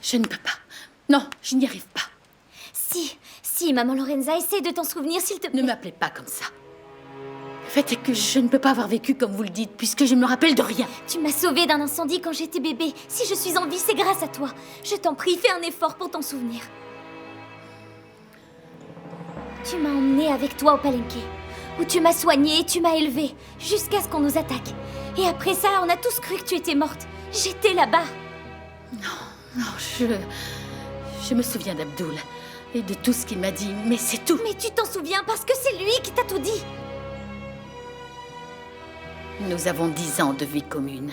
Je ne peux pas. Non, je n'y arrive pas. Si, maman Lorenza, essaie de t'en souvenir, s'il te plaît. Ne m'appelez pas comme ça. Le fait est que je ne peux pas avoir vécu comme vous le dites, puisque je ne me rappelle de rien. Tu m'as sauvée d'un incendie quand j'étais bébé. Si je suis en vie, c'est grâce à toi. Je t'en prie, fais un effort pour t'en souvenir. Tu m'as emmenée avec toi au Palenque, où tu m'as soignée et tu m'as élevée, jusqu'à ce qu'on nous attaque. Et après ça, on a tous cru que tu étais morte. J'étais là-bas. Non, je me souviens d'Abdul et de tout ce qu'il m'a dit, mais c'est tout. Mais tu t'en souviens parce que c'est lui qui t'a tout dit. Nous avons 10 ans de vie commune.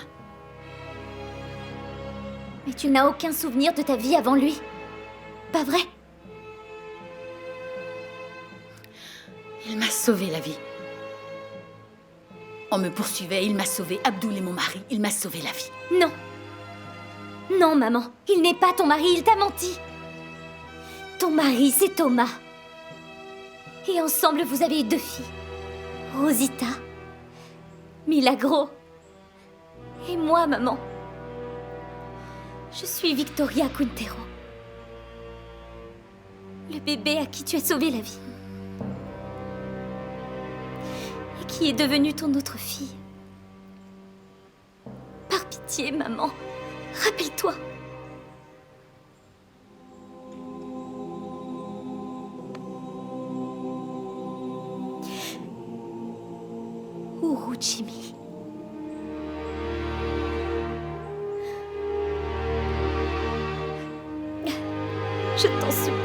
Mais tu n'as aucun souvenir de ta vie avant lui. Pas vrai? Il m'a sauvé la vie. On me poursuivait, il m'a sauvé. Abdul est mon mari, il m'a sauvé la vie. Non. Non, maman. Il n'est pas ton mari, il t'a menti. Ton mari, c'est Thomas. Et ensemble, vous avez eu 2 filles. Rosita, Milagro et moi, maman. Je suis Victoria Quintero. Le bébé à qui tu as sauvé la vie. Et qui est devenue ton autre fille. Par pitié, maman. Rappelle-toi. Uruchimi. Je t'en supplie.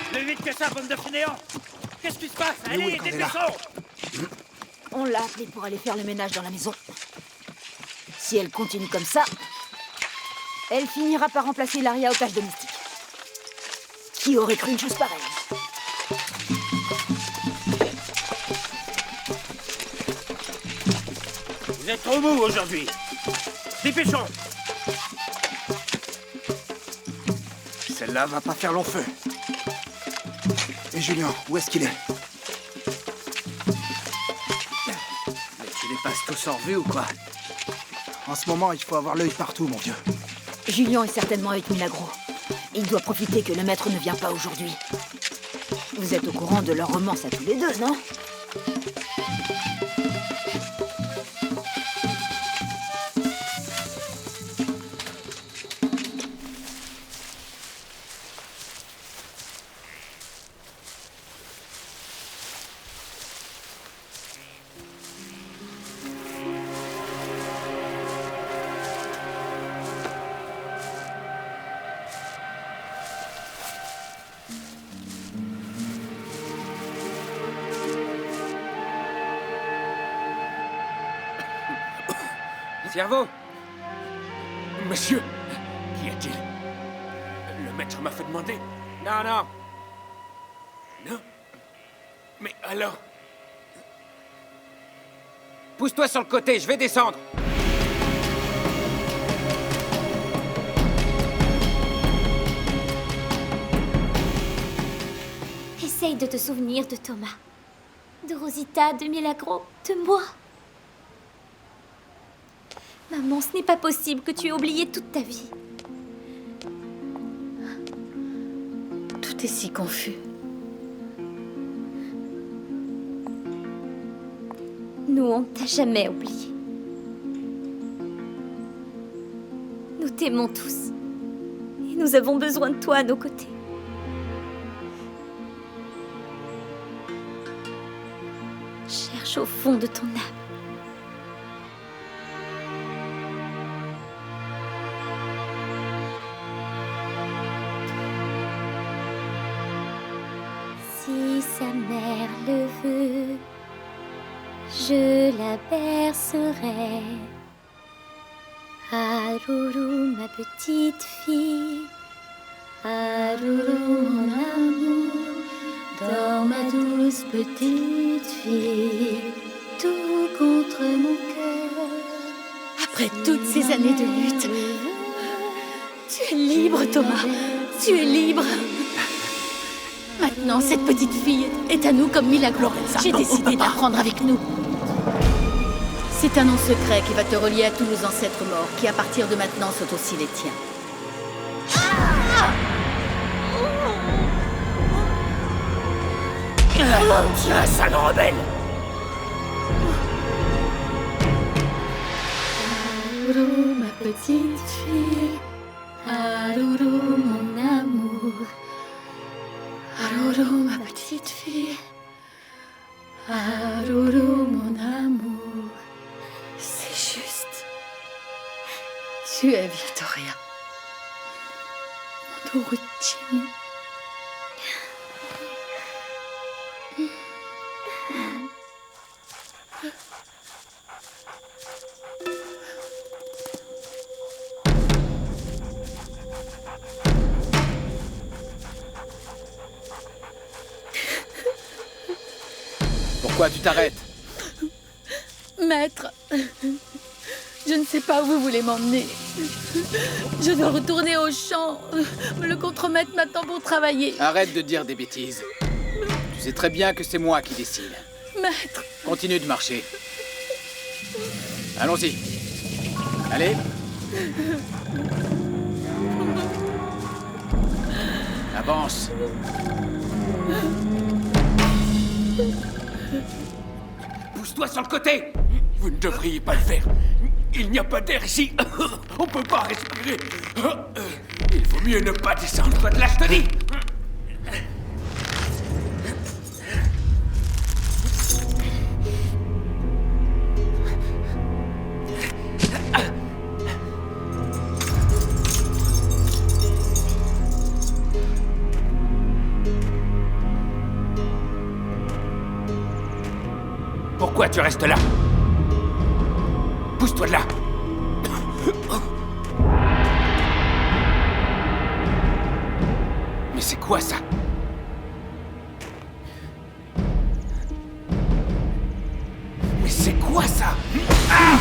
Plus vite que ça, bande de fainéants! Qu'est-ce qui se passe? Allez, dépêchons! On l'a appelée pour aller faire le ménage dans la maison. Si elle continue comme ça, elle finira par remplacer Laria aux tâches domestiques. Qui aurait cru une chose pareille? Vous êtes trop mou aujourd'hui! Dépêchons! Celle-là va pas faire long feu. Et Julien, où est-ce qu'il est? Mais tu les passes tous en vue ou quoi? En ce moment, il faut avoir l'œil partout, mon vieux. Julien est certainement avec Milagro. Il doit profiter que le maître ne vient pas aujourd'hui. Vous êtes au courant de leur romance à tous les deux, non? Cerveau! Monsieur! Qu'y a-t-il? Le maître m'a fait demander. Non, non! Non? Mais alors? Pousse-toi sur le côté, je vais descendre! Essaye de te souvenir de Thomas, de Rosita, de Milagro, de moi. Maman, ce n'est pas possible que tu aies oublié toute ta vie. Tout est si confus. Nous, on ne t'a jamais oublié. Nous t'aimons tous. Et nous avons besoin de toi à nos côtés. Cherche au fond de ton âme. Si sa mère le veut, je la bercerai. Haruru, ma petite fille. Haruru, mon amour, Dors ma douce petite fille, tout contre mon cœur. Après toutes ces années de lutte, tu es libre, Thomas. Tu es libre. Maintenant, cette petite fille est à nous comme Milagro. J'ai décidé de la prendre avec nous. C'est un nom secret qui va te relier à tous nos ancêtres morts, qui à partir de maintenant sont aussi les tiens. Tiens, sale rebelle! Aruru, ma petite fille. Aruru, mon amour. Aruru, ma petite fille. Aruru, mon amour. C'est juste. Tu es Victoria. Mon douce Jimmy. Pourquoi tu t'arrêtes? Maître, je ne sais pas où vous voulez m'emmener. Je dois retourner au champ. Le contremaître m'attend pour travailler. Arrête de dire des bêtises. Tu sais très bien que c'est moi qui décide. Maître, Continue de marcher. Allons-y. Allez. Avance. Pousse-toi sur le côté! Vous ne devriez pas le faire. Il n'y a pas d'air ici. On peut pas respirer. Il vaut mieux ne pas descendre. Toi de là, je te dis. Pourquoi tu restes là? Pousse-toi de là! Mais c'est quoi ça? Mais c'est quoi ça? Ah!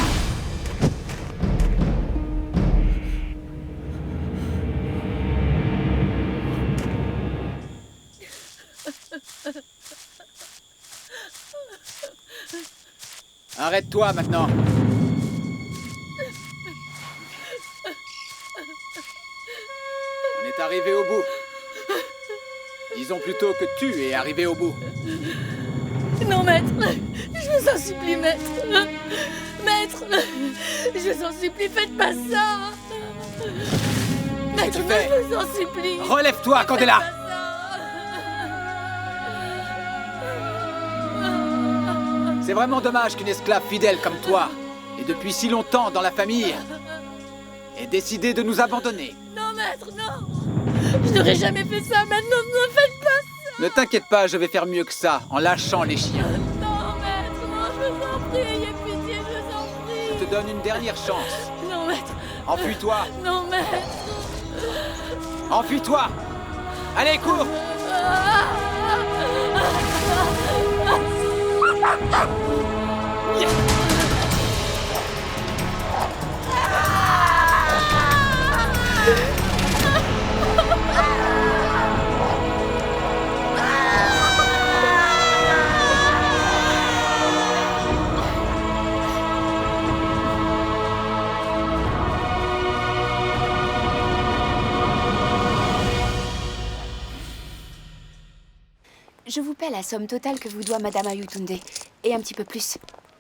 Arrête-toi maintenant. On est arrivé au bout. Disons plutôt que tu es arrivé au bout. non, maître. Je vous en supplie, maître. Maître, je vous en supplie, faites pas ça. Maître, tu fais? je vous en supplie. Relève-toi, Candela. Faites pas ça. C'est vraiment dommage qu'une esclave fidèle comme toi, et depuis si longtemps dans la famille, ait décidé de nous abandonner. Non, maître, non. Je n'aurais jamais fait ça. Maintenant, ne faites pas ça. Ne t'inquiète pas, je vais faire mieux que ça, en lâchant les chiens. Non, maître, non, je vous en prie, ayez pitié, je vous en prie. Je te donne une dernière chance. Non, maître. Enfuis-toi. Non, maître. Enfuis-toi. Allez, cours. Je vous paie la somme totale que vous doit Madame Ayutunde, et un petit peu plus,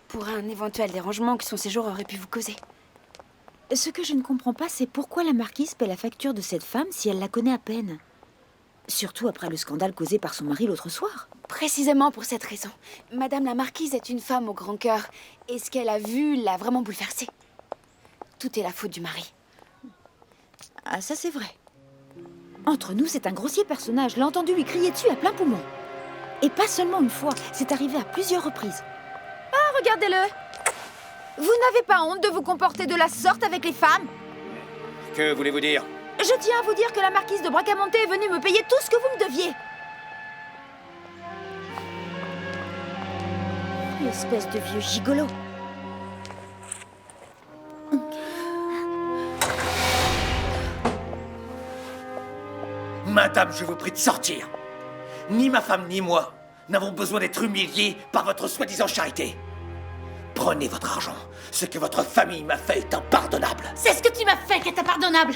pour un éventuel dérangement que son séjour aurait pu vous causer. Ce que je ne comprends pas, c'est pourquoi la marquise paie la facture de cette femme si elle la connaît à peine. Surtout après le scandale causé par son mari l'autre soir. Précisément pour cette raison. Madame la marquise est une femme au grand cœur, et ce qu'elle a vu l'a vraiment bouleversée. Tout est la faute du mari. Ah, ça c'est vrai. Entre nous, c'est un grossier personnage. Je l'ai entendu lui crier dessus à plein poumon. Et pas seulement une fois, c'est arrivé à plusieurs reprises. Ah, regardez-le! Vous n'avez pas honte de vous comporter de la sorte avec les femmes? Que voulez-vous dire? Je tiens à vous dire que la marquise de Bracamonte est venue me payer tout ce que vous me deviez. Espèce de vieux gigolo. Madame, je vous prie de sortir. Ni ma femme ni moi n'avons besoin d'être humiliés par votre soi-disant charité. Prenez votre argent. Ce que votre famille m'a fait est impardonnable. C'est ce que tu m'as fait qui est impardonnable.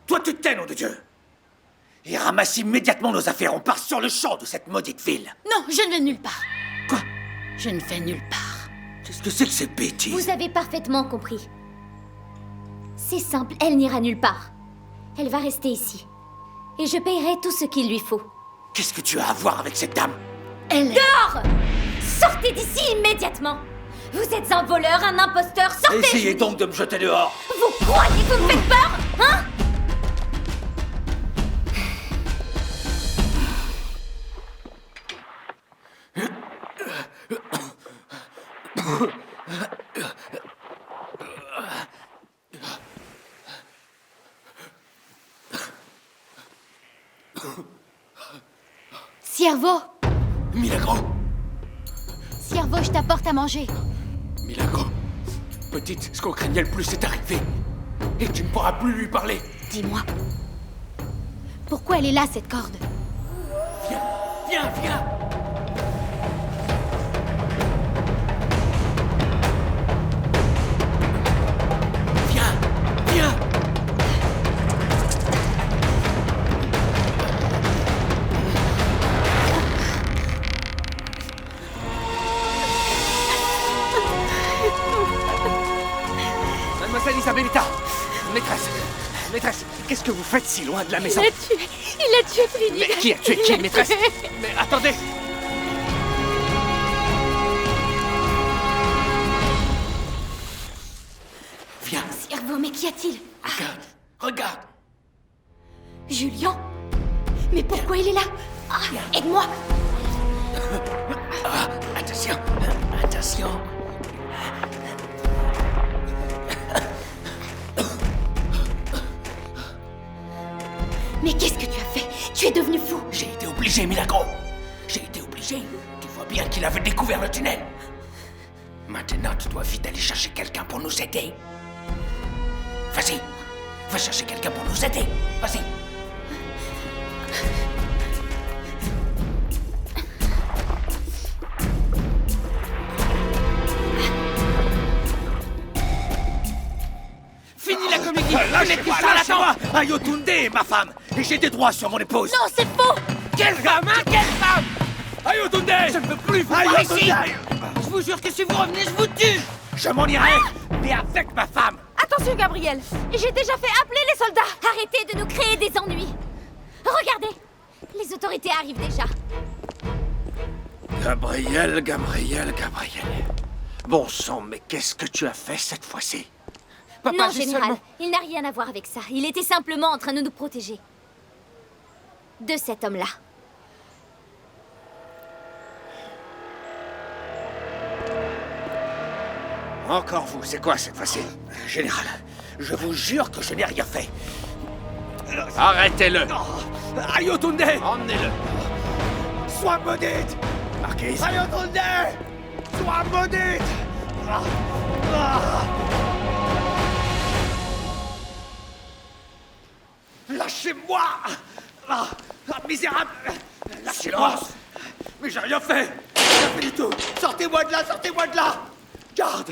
Toi, tu te tais, nom de Dieu. Et ramasse immédiatement nos affaires. On part sur le champ de cette maudite ville. Non, je ne vais nulle part. Quoi? Je ne vais nulle part. Qu'est-ce que c'est que ces bêtises? Vous avez parfaitement compris. C'est simple, elle n'ira nulle part. Elle va rester ici. Et je payerai tout ce qu'il lui faut. Qu'est-ce que tu as à voir avec cette dame? Elle est... Dehors! Sortez d'ici immédiatement! Vous êtes un voleur, un imposteur, sortez! Essayez donc de me jeter dehors. Vous croyez que vous me faites peur? Hein? Ciervo! Milagro! Ciervo, je t'apporte à manger. Milagro! Petite, ce qu'on craignait le plus est arrivé. Et tu ne pourras plus lui parler. Dis-moi, pourquoi elle est là, cette corde? Viens, viens, viens! Viens, viens! Mademoiselle Isabellita! Maîtresse! Maîtresse, qu'est-ce que vous faites si loin de la maison? Il a tué Trinidad. Mais qui a tué qui, maîtresse? Mais attendez! Viens, Ciervo, mais qu'y a-t-il? regarde, regarde! Julien? Mais pourquoi il est là? Ah, aide-moi! Ah, attention, attention! Mais qu'est-ce que tu as fait? Tu es devenu fou! J'ai été obligé, Milagro! J'ai été obligé! Tu vois bien qu'il avait découvert le tunnel! Maintenant, tu dois vite aller chercher quelqu'un pour nous aider! Vas-y! Va chercher quelqu'un pour nous aider! Vas-y! Fini la comédie! Lâchez-moi, lâchez-moi! Ayotunde est ma femme! Et j'ai des droits sur mon épouse! Non, c'est faux! Quelle femme, hein? Quelle femme! Ayotunde! Je ne peux plus vous voir ici! Je vous jure que si vous revenez, je vous tue! Je m'en irai, mais avec ma femme! Attention, Gabriel. J'ai déjà fait appeler les soldats. Arrêtez de nous créer des ennuis! Regardez! Les autorités arrivent déjà. Gabriel, Gabriel, Gabriel. Bon sang, mais qu'est-ce que tu as fait cette fois-ci? Papa, Non, j'ai général, seulement... il n'a rien à voir avec ça. Il était simplement en train de nous protéger. De cet homme-là. Encore vous, c'est quoi cette fois-ci? Général, je vous jure que je n'ai rien fait. Arrêtez-le! Ayotunde! Emmenez-le! Sois maudite! Marquise! Ayotunde! Sois maudite! Lâchez-moi! Misérable! Lâchez-moi! Mais j'ai rien fait! Rien fait du tout! Sortez-moi de là! Sortez-moi de là! Garde!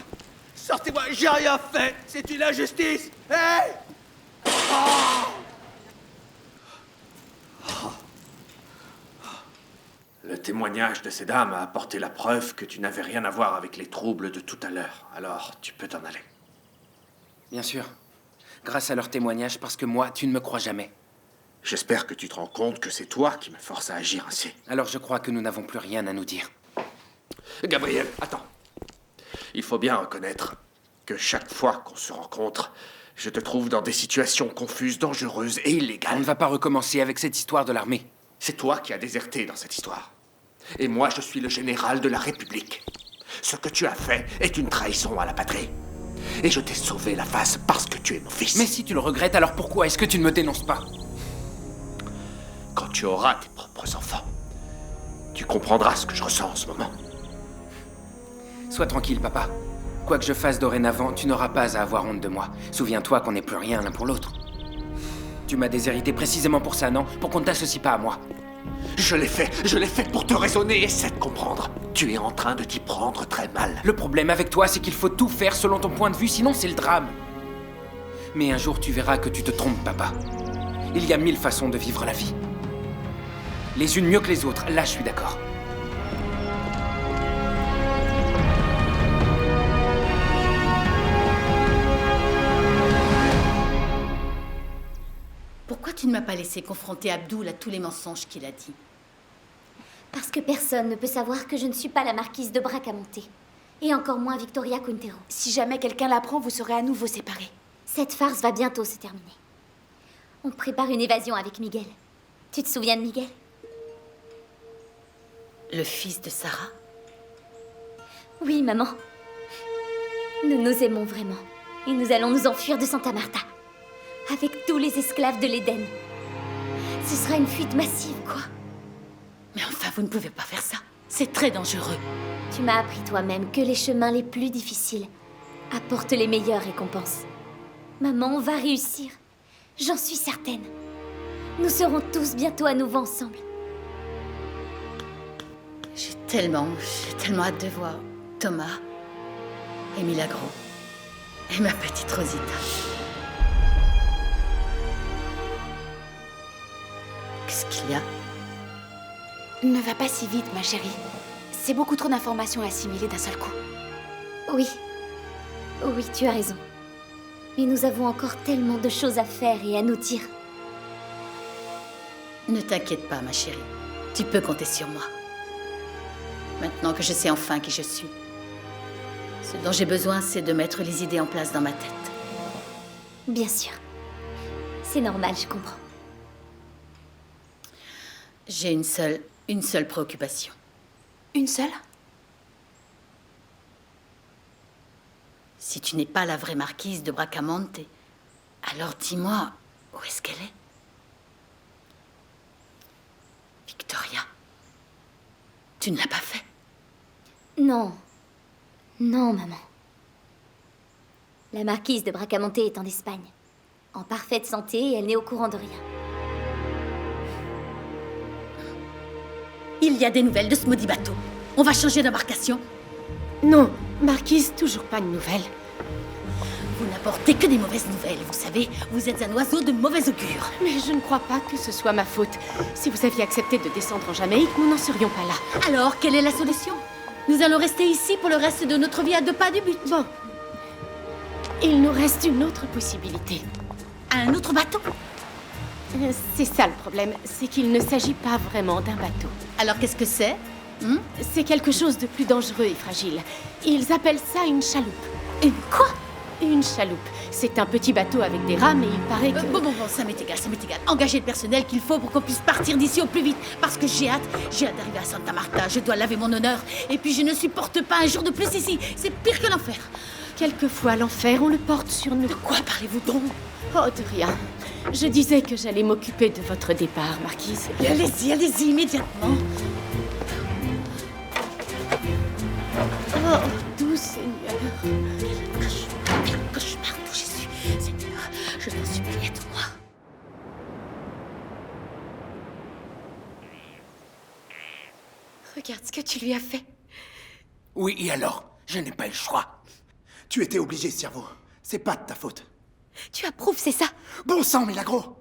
Sortez-moi! J'ai rien fait! C'est une injustice! Hey! Le témoignage de ces dames a apporté la preuve que tu n'avais rien à voir avec les troubles de tout à l'heure. Alors, tu peux t'en aller. Bien sûr. Grâce à leur témoignage, parce que moi, tu ne me crois jamais. J'espère que tu te rends compte que c'est toi qui me force à agir ainsi. Alors je crois que nous n'avons plus rien à nous dire. Gabriel, attends. Il faut bien reconnaître que chaque fois qu'on se rencontre, je te trouve dans des situations confuses, dangereuses et On illégales. ne va pas recommencer avec cette histoire de l'armée. C'est toi qui as déserté dans cette histoire. Et moi, je suis le général de la République. Ce que tu as fait est une trahison à la patrie. Et je t'ai sauvé la face parce que tu es mon fils. Mais si tu le regrettes, alors pourquoi est-ce que tu ne me dénonces pas? Quand tu auras tes propres enfants, tu comprendras ce que je ressens en ce moment. Sois tranquille, papa. Quoi que je fasse dorénavant, tu n'auras pas à avoir honte de moi. Souviens-toi qu'on n'est plus rien l'un pour l'autre. Tu m'as déshérité précisément pour ça, non? Pour qu'on ne t'associe pas à moi. Je l'ai fait pour te raisonner et essaie de comprendre. Tu es en train de t'y prendre très mal. Le problème avec toi, c'est qu'il faut tout faire selon ton point de vue, sinon c'est le drame. Mais un jour, tu verras que tu te trompes, papa. Il y a 1000 façons de vivre la vie. Les unes mieux que les autres, là je suis d'accord. Pourquoi tu ne m'as pas laissé confronter Abdul à tous les mensonges qu'il a dit? Parce que personne ne peut savoir que je ne suis pas la marquise de Bracamonte. Et encore moins Victoria Quintero. Si jamais quelqu'un l'apprend, vous serez à nouveau séparés. Cette farce va bientôt se terminer. On prépare une évasion avec Miguel. Tu te souviens de Miguel? Le fils de Sarah? Oui, maman. Nous nous aimons vraiment. Et nous allons nous enfuir de Santa Marta. Avec tous les esclaves de l'Éden. Ce sera une fuite massive, quoi. Mais enfin, vous ne pouvez pas faire ça. C'est très dangereux. Tu m'as appris toi-même que les chemins les plus difficiles apportent les meilleures récompenses. Maman, on va réussir. J'en suis certaine. Nous serons tous bientôt à nouveau ensemble. J'ai tellement hâte de voir Thomas et Milagro et ma petite Rosita. Qu'est-ce qu'il y a? Ne va pas si vite, ma chérie. C'est beaucoup trop d'informations à assimiler d'un seul coup. Oui. Oui, tu as raison. Mais nous avons encore tellement de choses à faire et à nous dire. Ne t'inquiète pas, ma chérie. Tu peux compter sur moi. Maintenant que je sais enfin qui je suis. Ce dont j'ai besoin, c'est de mettre les idées en place dans ma tête. Bien sûr. C'est normal, je comprends. J'ai une seule préoccupation. Une seule? Si tu n'es pas la vraie marquise de Bracamonte, alors dis-moi, où est-ce qu'elle est? Victoria, tu ne l'as pas fait? Non. Non, maman. La marquise de Bracamonte est en Espagne. En parfaite santé et elle n'est au courant de rien. Il y a des nouvelles de ce maudit bateau. On va changer d'embarcation. Non, Marquise, toujours pas de nouvelles. Vous n'apportez que des mauvaises nouvelles, vous savez. Vous êtes un oiseau de mauvais augure. Mais je ne crois pas que ce soit ma faute. Si vous aviez accepté de descendre en Jamaïque, nous n'en serions pas là. Alors, quelle est la solution? Nous allons rester ici pour le reste de notre vie à 2 pas du but. Bon. Il nous reste une autre possibilité. Un autre bateau? C'est ça le problème, c'est qu'il ne s'agit pas vraiment d'un bateau. Alors qu'est-ce que c'est? C'est quelque chose de plus dangereux et fragile. Ils appellent ça une chaloupe. Une quoi? Une chaloupe. C'est un petit bateau avec des rames et il paraît que... Bon, ça m'est égal, ça m'est égal. Engagez le personnel qu'il faut pour qu'on puisse partir d'ici au plus vite. Parce que j'ai hâte d'arriver à Santa Marta. Je dois laver mon honneur. Et puis je ne supporte pas un jour de plus ici. C'est pire que l'enfer. Quelquefois, l'enfer, on le porte sur nous. De quoi parlez-vous donc? Oh, de rien. Je disais que j'allais m'occuper de votre départ, Marquise. Allez-y, immédiatement. Oh, doux Seigneur. Cauchemar d'où Jésus. Seigneur, je t'en supplie, aide-moi. Regarde ce que tu lui as fait. Oui, et alors? Je n'ai pas eu le choix. Tu étais obligé, cerveau. C'est pas de ta faute. Tu approuves, c'est ça? Bon sang, Milagro!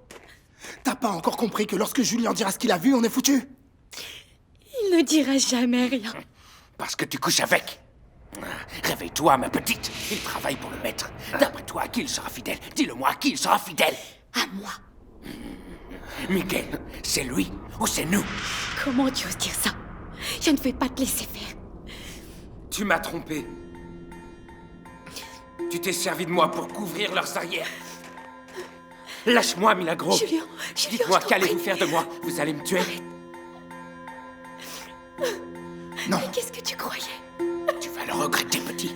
T'as pas encore compris que lorsque Julien dira ce qu'il a vu, on est foutu? Il ne dira jamais rien. Parce que tu couches avec. Réveille-toi, ma petite. Il travaille pour le maître. D'après toi, à qui il sera fidèle? Dis-le-moi, à qui il sera fidèle? À moi. Miguel, c'est lui ou c'est nous? Comment tu oses dire ça? Je ne vais pas te laisser faire. Tu m'as trompé. Tu t'es servi de moi pour couvrir leurs arrières. Lâche-moi, Milagro. Julien, Dites-moi, je t'en qu'allez-vous prie. faire de moi? Vous allez me tuer? Non, Mais qu'est-ce que tu croyais? Tu vas le regretter, petit.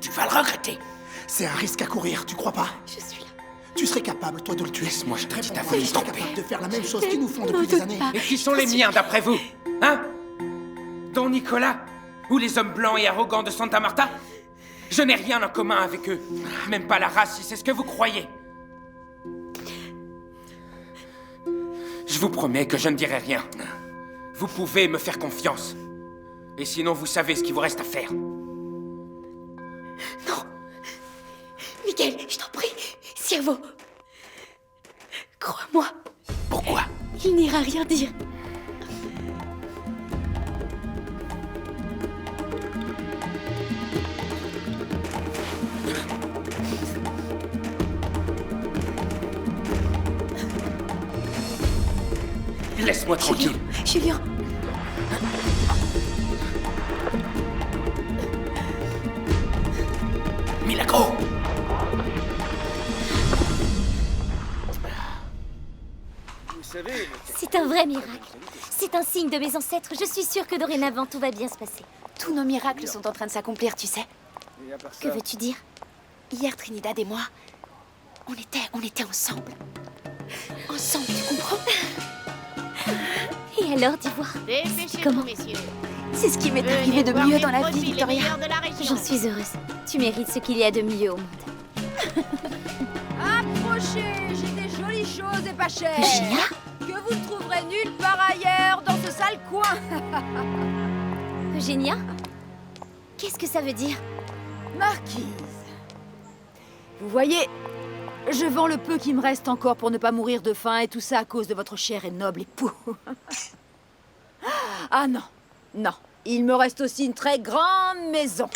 Tu vas le regretter. c'est un risque à courir, tu crois pas? Je suis là. Tu serais capable, toi, de le tuer. Laisse-moi, je te dis, t'as Tu voulu me serais tromper. capable de faire la même chose qu'ils nous font N'en depuis des doute années. pas. Et qui sont les miens, d'après vous? Hein? Don Nicolas? Ou les hommes blancs et arrogants de Santa Marta? Je n'ai rien en commun avec eux. Même pas la race, si c'est ce que vous croyez. Je vous promets que je ne dirai rien. Vous pouvez me faire confiance. Et sinon, vous savez ce qu'il vous reste à faire. Non. Miguel, je t'en prie. Ciervo. Crois-moi. Pourquoi? Il n'ira rien dire. Laisse-moi tranquille. Julien. Milagro! C'est un vrai miracle. C'est un signe de mes ancêtres. Je suis sûre que dorénavant, tout va bien se passer. Tous nos miracles sont en train de s'accomplir, tu sais. Que veux-tu dire? Hier, Trinidad et moi, on était ensemble. Ensemble, tu comprends? Et alors, d'Ivoire? Comment? C'est ce qui m'est arrivé de mieux dans la vie, Victoria. J'en suis heureuse. Tu mérites ce qu'il y a de mieux au monde. Approchez, j'ai des jolies choses et pas chères. Eugénia? Que vous ne trouverez nulle part ailleurs dans ce sale coin. Eugénia? Qu'est-ce que ça veut dire? Marquise. Vous voyez, je vends le peu qui me reste encore pour ne pas mourir de faim et tout ça à cause de votre cher et noble époux. Ah non, non. Il me reste aussi une très grande maison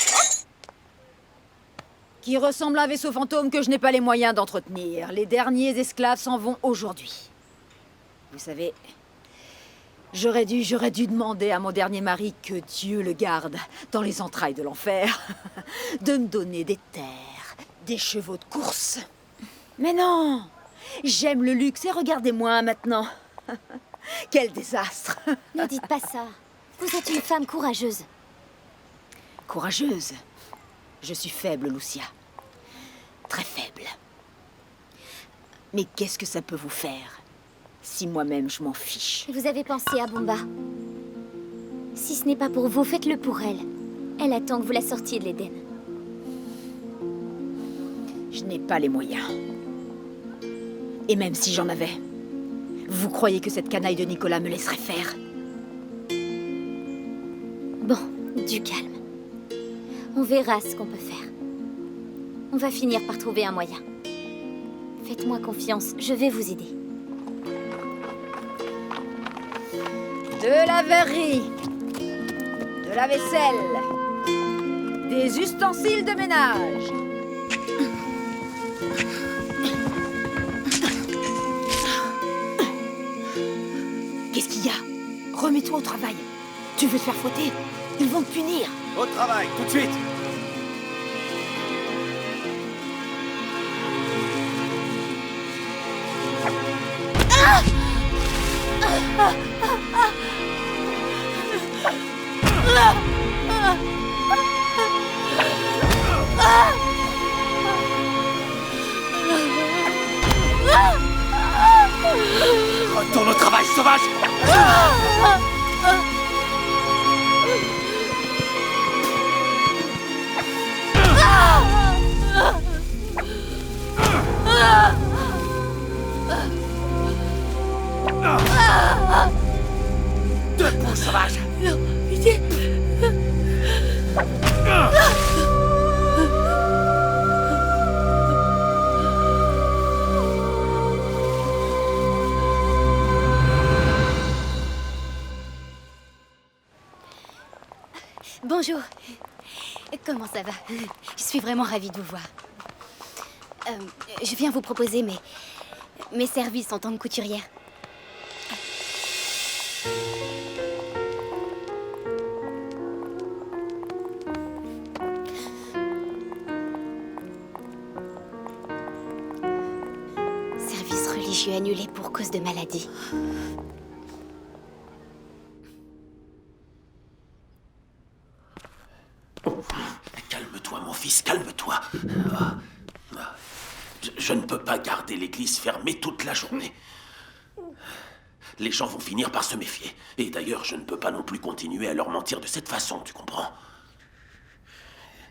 qui ressemble à un vaisseau fantôme que je n'ai pas les moyens d'entretenir. Les derniers esclaves s'en vont aujourd'hui. Vous savez, j'aurais dû demander à mon dernier mari, que Dieu le garde, dans les entrailles de l'enfer, de me donner des terres, des chevaux de course. Mais non, j'aime le luxe et regardez-moi maintenant. Quel désastre. Ne dites pas ça. Vous êtes une femme courageuse. Courageuse? Je suis faible, Lucia. Très faible. Mais qu'est-ce que ça peut vous faire si moi-même je m'en fiche? Vous avez pensé à Bomba. Si ce n'est pas pour vous, faites-le pour elle. Elle attend que vous la sortiez de l'Éden. Je n'ai pas les moyens. Et même si j'en avais, vous croyez que cette canaille de Nicolas me laisserait faire? Bon, du calme. On verra ce qu'on peut faire. On va finir par trouver un moyen. Faites-moi confiance, je vais vous aider. De la verrerie, de la vaisselle, des ustensiles de ménage. Qu'est-ce qu'il y a? Remets-toi au travail. Tu veux te faire fouetter? Ils vont te punir. Au travail, tout de suite. Retourne au travail, sauvage! Debout, sauvage! Non, pitié. Bonjour. Comment ça va? Je suis vraiment ravie de vous voir. Je viens vous proposer mes services en tant que couturière. Service religieux annulé pour cause de maladie. Calme-toi, mon fils, calme-toi. Je ne peux pas garder l'église fermée toute la journée. les gens vont finir par se méfier. Et d'ailleurs, je ne peux pas non plus continuer à leur mentir de cette façon, tu comprends?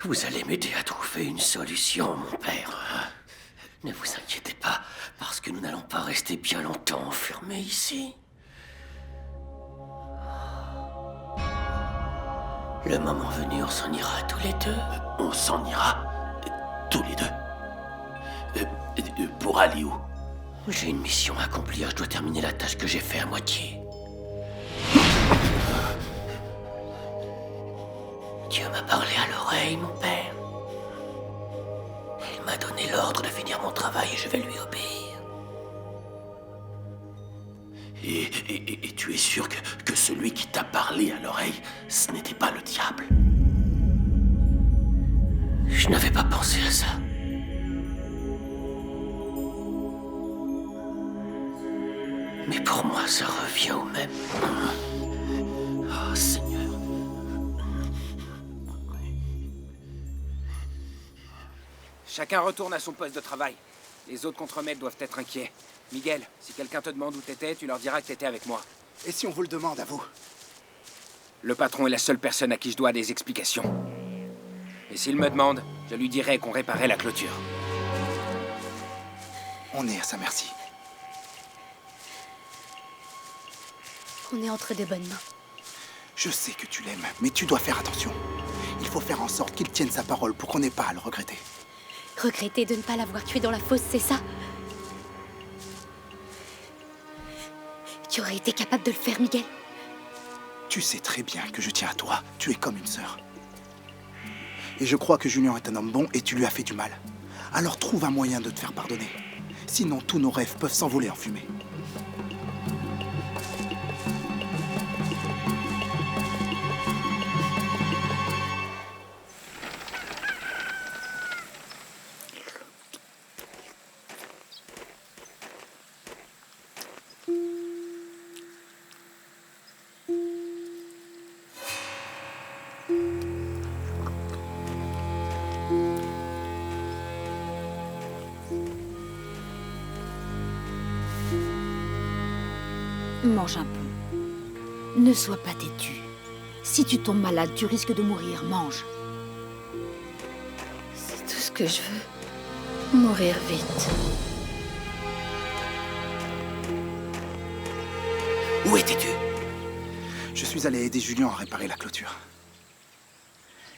Vous allez m'aider à trouver une solution, mon père. Ne vous inquiétez pas, parce que nous n'allons pas rester bien longtemps enfermés ici. Le moment venu, on s'en ira tous les deux. On s'en ira tous les deux. Pour aller où? J'ai une mission à accomplir, je dois terminer la tâche que j'ai fait à moitié. Dieu m'a parlé à l'oreille, mon père. Il m'a donné l'ordre de finir mon travail et je vais lui obéir. Et tu es sûr que celui qui t'a parlé à l'oreille, ce n'était pas le diable? Je n'avais pas pensé à ça. Mais pour moi, ça revient au même. Oh, Seigneur. Chacun retourne à son poste de travail. Les autres contremaîtres doivent être inquiets. Miguel, si quelqu'un te demande où t'étais, tu leur diras que t'étais avec moi. Et si on vous le demande à vous? Le patron est la seule personne à qui je dois des explications. Et s'il me demande, je lui dirai qu'on réparait la clôture. On est à sa merci. On est entre de bonnes mains. Je sais que tu l'aimes, mais tu dois faire attention. Il faut faire en sorte qu'il tienne sa parole pour qu'on n'ait pas à le regretter. Regretter de ne pas l'avoir tué dans la fosse, c'est ça? Tu aurais été capable de le faire, Miguel? Tu sais très bien que je tiens à toi. Tu es comme une sœur. Et je crois que Julien est un homme bon et tu lui as fait du mal. Alors trouve un moyen de te faire pardonner. Sinon, tous nos rêves peuvent s'envoler en fumée. Mange un peu. Ne sois pas têtu. Si tu tombes malade, tu risques de mourir. Mange. C'est tout ce que je veux. Mourir vite. Où étais-tu? Je suis allé aider Julien à réparer la clôture.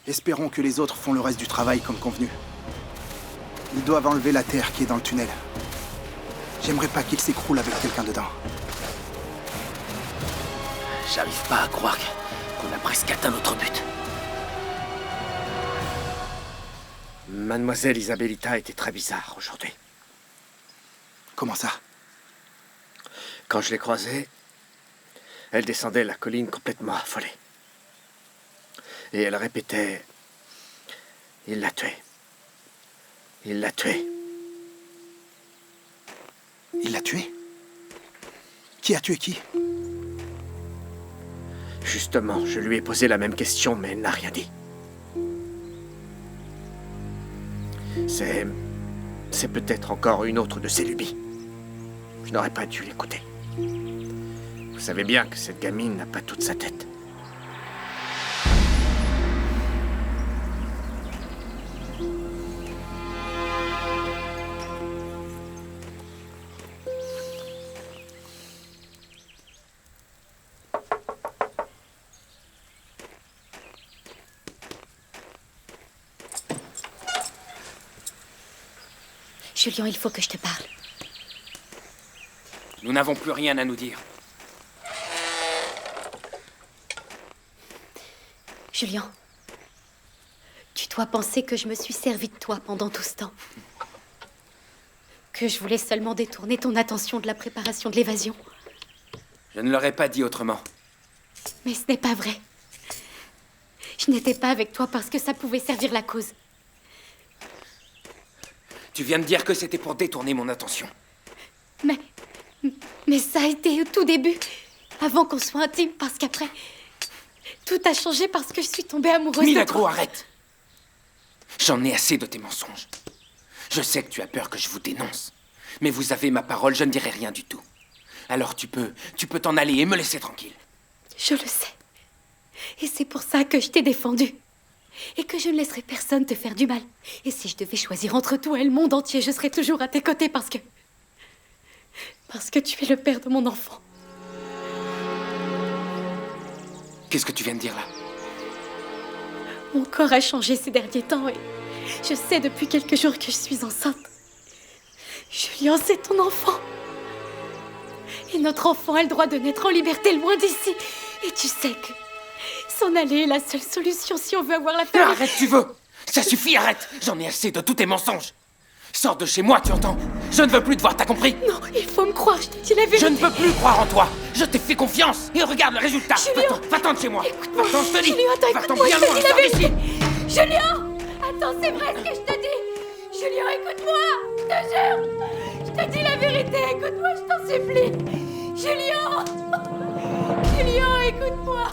Espérons que les autres font le reste du travail comme convenu. Ils doivent enlever la terre qui est dans le tunnel. J'aimerais pas qu'il s'écroule avec quelqu'un dedans. J'arrive pas à croire qu'on a presque atteint notre but. Mademoiselle Isabellita était très bizarre aujourd'hui. Comment ça? Quand je l'ai croisée, elle descendait la colline complètement affolée. Et elle répétait « Il l'a tué. Il l'a tué. » Il l'a tué? Qui a tué qui? Justement, je lui ai posé la même question, mais elle n'a rien dit. C'est peut-être encore une autre de ses lubies. Je n'aurais pas dû l'écouter. Vous savez bien que cette gamine n'a pas toute sa tête. Julien, il faut que je te parle. Nous n'avons plus rien à nous dire. Julien, tu dois penser que je me suis servi de toi pendant tout ce temps. Que je voulais seulement détourner ton attention de la préparation de l'évasion. Je ne l'aurais pas dit autrement. Mais ce n'est pas vrai. Je n'étais pas avec toi parce que ça pouvait servir la cause. Tu viens de dire que c'était pour détourner mon attention. Mais ça a été au tout début, avant qu'on soit intimes, parce qu'après, tout a changé parce que je suis tombée amoureuse de Milagro, toi. arrête! J'en ai assez de tes mensonges. Je sais que tu as peur que je vous dénonce. Mais vous avez ma parole, je ne dirai rien du tout. Alors tu peux t'en aller et me laisser tranquille. Je le sais. Et c'est pour ça que je t'ai défendu. Et que je ne laisserai personne te faire du mal. Et si je devais choisir entre toi et le monde entier, je serai toujours à tes côtés parce que tu es le père de mon enfant. Qu'est-ce que tu viens de dire là? Mon corps a changé ces derniers temps et je sais depuis quelques jours que je suis enceinte. Julien, c'est ton enfant. Et notre enfant a le droit de naître en liberté loin d'ici. Et tu sais que s'en aller est la seule solution si on veut avoir la famille. Arrête, tu veux! Ça suffit, arrête! J'en ai assez de tous tes mensonges! Sors de chez moi, tu entends? Je ne veux plus te voir, t'as compris? Non, il faut me croire, je te dis la vérité. Je ne peux plus croire en toi! Je t'ai fait confiance! Et regarde le résultat! Julien! Va-t'en de chez moi! Écoute-moi! Va-t'en, je te dis! Julien, attends, Va-t'en écoute-moi, bien je te loin, dis la sors vérité! d'ici! Julien! Attends, c'est vrai ce que je te dis! Julien, écoute-moi! Je te jure! Je te dis la vérité, écoute-moi, je t'en supplie! Julien! Julien, écoute-moi!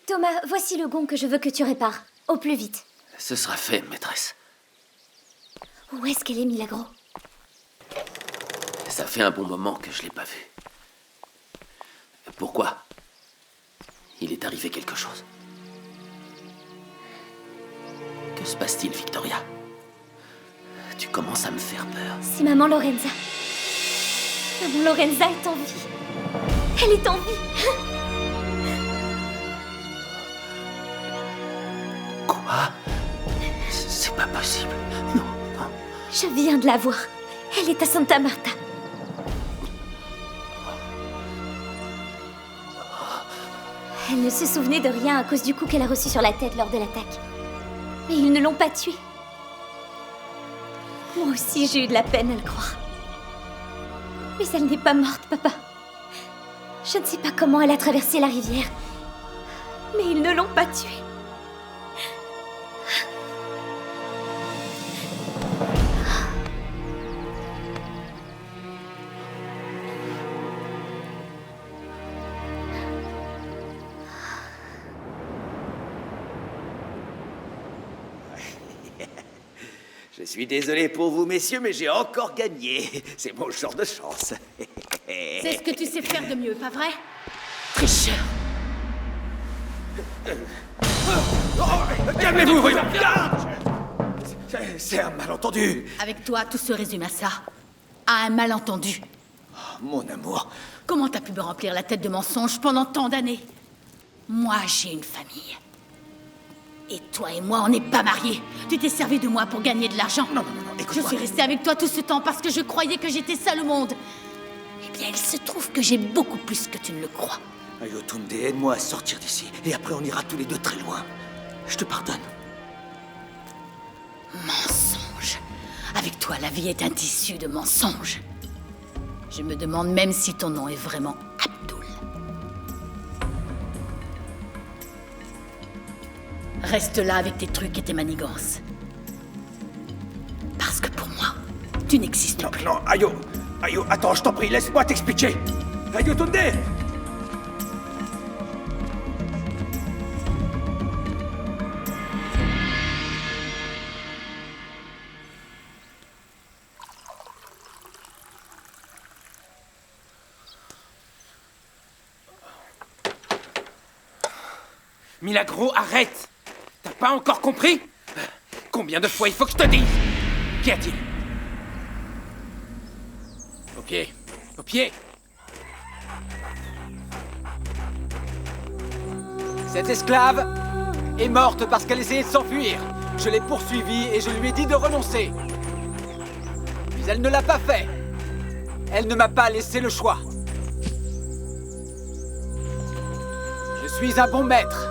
Thomas, voici le gond que je veux que tu répares. Au plus vite. Ce sera fait, maîtresse. Où est-ce qu'elle est, Milagro? Ça fait un bon moment que je l'ai pas vue. Pourquoi? Il est arrivé quelque chose. Que se passe-t-il, Victoria? Tu commences à me faire peur. C'est maman Lorenza. Maman Lorenza est en vie. Elle est en vie. Quoi? C'est pas possible. Non, non. Je viens de la voir. Elle est à Santa Marta. Elle ne se souvenait de rien à cause du coup qu'elle a reçu sur la tête lors de l'attaque. Mais ils ne l'ont pas tuée. Moi aussi, j'ai eu de la peine à le croire. Mais elle n'est pas morte, papa. Je ne sais pas comment elle a traversé la rivière. Mais ils ne l'ont pas tuée. Je suis désolé pour vous, messieurs, mais j'ai encore gagné. C'est mon genre de chance. C'est ce que tu sais faire de mieux, pas vrai? Tricheur. Calmez-vous, voyons! C'est un malentendu. Avec toi, tout se résume à ça. À un malentendu. Oh, mon amour. Comment t'as pu me remplir la tête de mensonges pendant tant d'années? Moi, j'ai une famille. Et toi et moi, on n'est pas mariés. Tu t'es servi de moi pour gagner de l'argent. Non, écoute-moi. Je suis restée avec toi tout ce temps parce que je croyais que j'étais seule au monde. Eh bien, il se trouve que j'ai beaucoup plus que tu ne le crois. Ayotunde, aide-moi à sortir d'ici. Et après, on ira tous les deux très loin. Je te pardonne. Mensonge. Avec toi, la vie est un tissu de mensonges. Je me demande même si ton nom est vraiment Abdul. Reste là avec tes trucs et tes manigances. Parce que pour moi, tu n'existes plus. Non, Ayo, attends, je t'en prie, laisse-moi t'expliquer. Ayotunde! Milagro, arrête! T'as pas encore compris? Combien de fois il faut que je te dise? Qu'y a-t-il? Au pied! Au pied! Cette esclave est morte parce qu'elle essayait de s'enfuir. Je l'ai poursuivie et je lui ai dit de renoncer. Mais elle ne l'a pas fait. Elle ne m'a pas laissé le choix. Je suis un bon maître.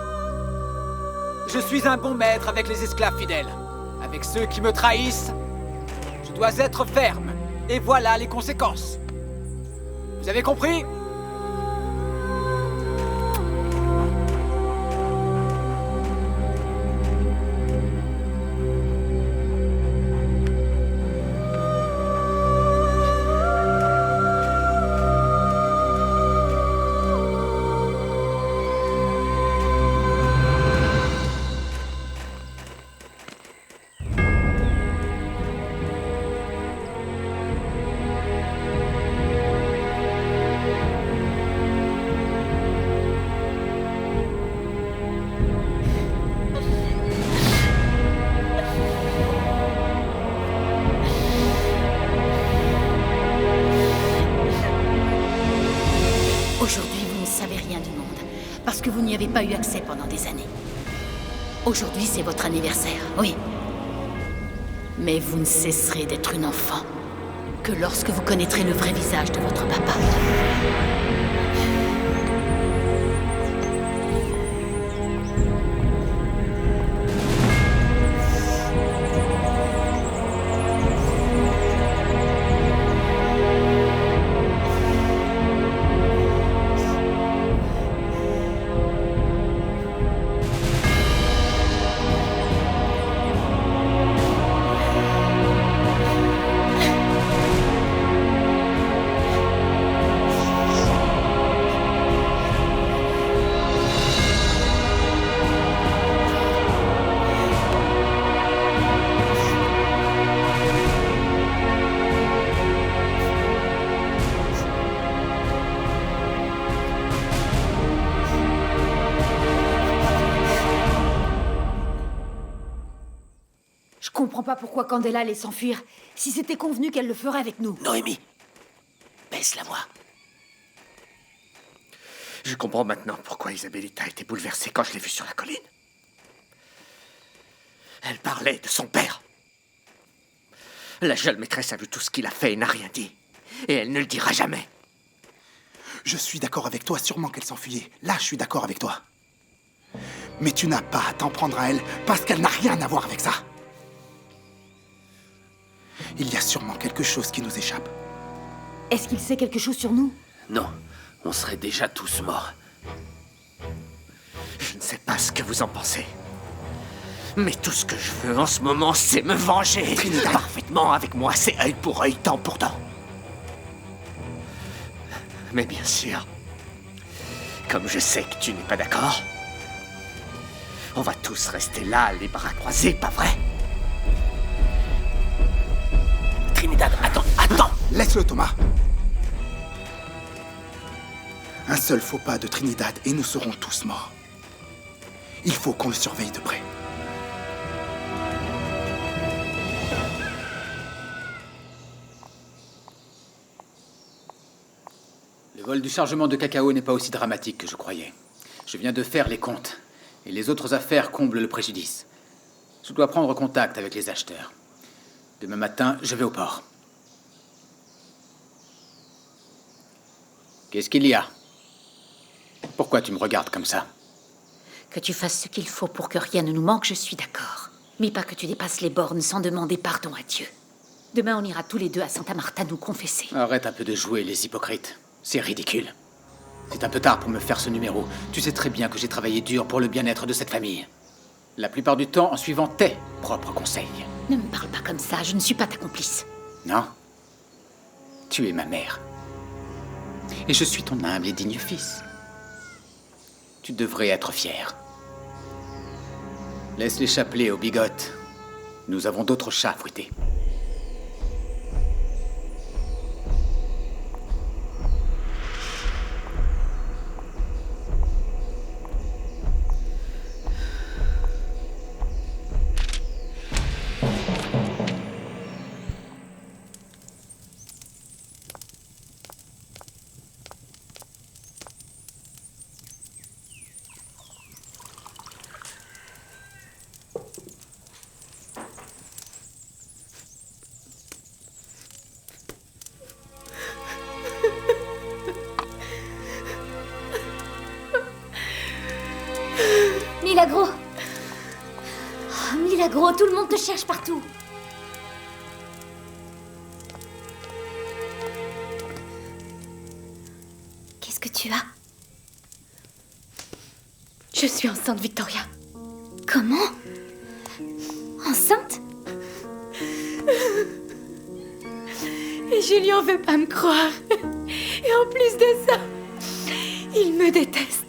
Je suis un bon maître avec les esclaves fidèles. Avec ceux qui me trahissent, je dois être ferme. Et voilà les conséquences. Vous avez compris ? que vous n'y avez pas eu accès pendant des années. Aujourd'hui, c'est votre anniversaire, oui. Mais vous ne cesserez d'être une enfant que lorsque vous connaîtrez le vrai visage de votre papa. Je comprends pas pourquoi Candela allait s'enfuir, si c'était convenu qu'elle le ferait avec nous. Noémie, baisse la voix. Je comprends maintenant pourquoi Isabelita a été bouleversée quand je l'ai vue sur la colline. Elle parlait de son père. La jeune maîtresse a vu tout ce qu'il a fait et n'a rien dit. Et elle ne le dira jamais. Je suis d'accord avec toi, sûrement qu'elle s'enfuyait. Là, je suis d'accord avec toi. Mais tu n'as pas à t'en prendre à elle, parce qu'elle n'a rien à voir avec ça. Il y a sûrement quelque chose qui nous échappe. Est-ce qu'il sait quelque chose sur nous? Non, on serait déjà tous morts. Je ne sais pas ce que vous en pensez. Mais tout ce que je veux en ce moment, c'est me venger. Parfaitement avec moi, c'est œil pour œil, dent pour dent. Mais bien sûr, comme je sais que tu n'es pas d'accord, on va tous rester là, les bras croisés, pas vrai? Trinidad, attends. Laisse-le, Thomas. Un seul faux pas de Trinidad et nous serons tous morts. Il faut qu'on le surveille de près. Le vol du chargement de cacao n'est pas aussi dramatique que je croyais. Je viens de faire les comptes, et les autres affaires comblent le préjudice. Je dois prendre contact avec les acheteurs. Demain matin, je vais au port. Qu'est-ce qu'il y a? Pourquoi tu me regardes comme ça? Que tu fasses ce qu'il faut pour que rien ne nous manque, je suis d'accord. Mais pas que tu dépasses les bornes sans demander pardon à Dieu. Demain, on ira tous les deux à Santa Marta nous confesser. Arrête un peu de jouer les hypocrites. C'est ridicule. C'est un peu tard pour me faire ce numéro. Tu sais très bien que j'ai travaillé dur pour le bien-être de cette famille. La plupart du temps en suivant tes propres conseils. Ne me parle pas comme ça, je ne suis pas ta complice. Non. Tu es ma mère. Et je suis ton humble et digne fils. Tu devrais être fier. Laisse les chapelets aux bigotes. Nous avons d'autres chats à fouetter. Milagro! Oh, Milagro, tout le monde te cherche partout. Qu'est-ce que tu as? Je suis enceinte, Victoria. Comment? Enceinte? Et Julien veut pas me croire. Et en plus de ça, il me déteste.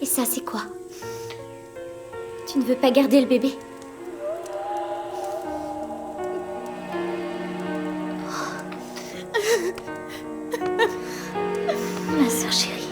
Et ça, c'est quoi? Tu ne veux pas garder le bébé? Ma sœur chérie.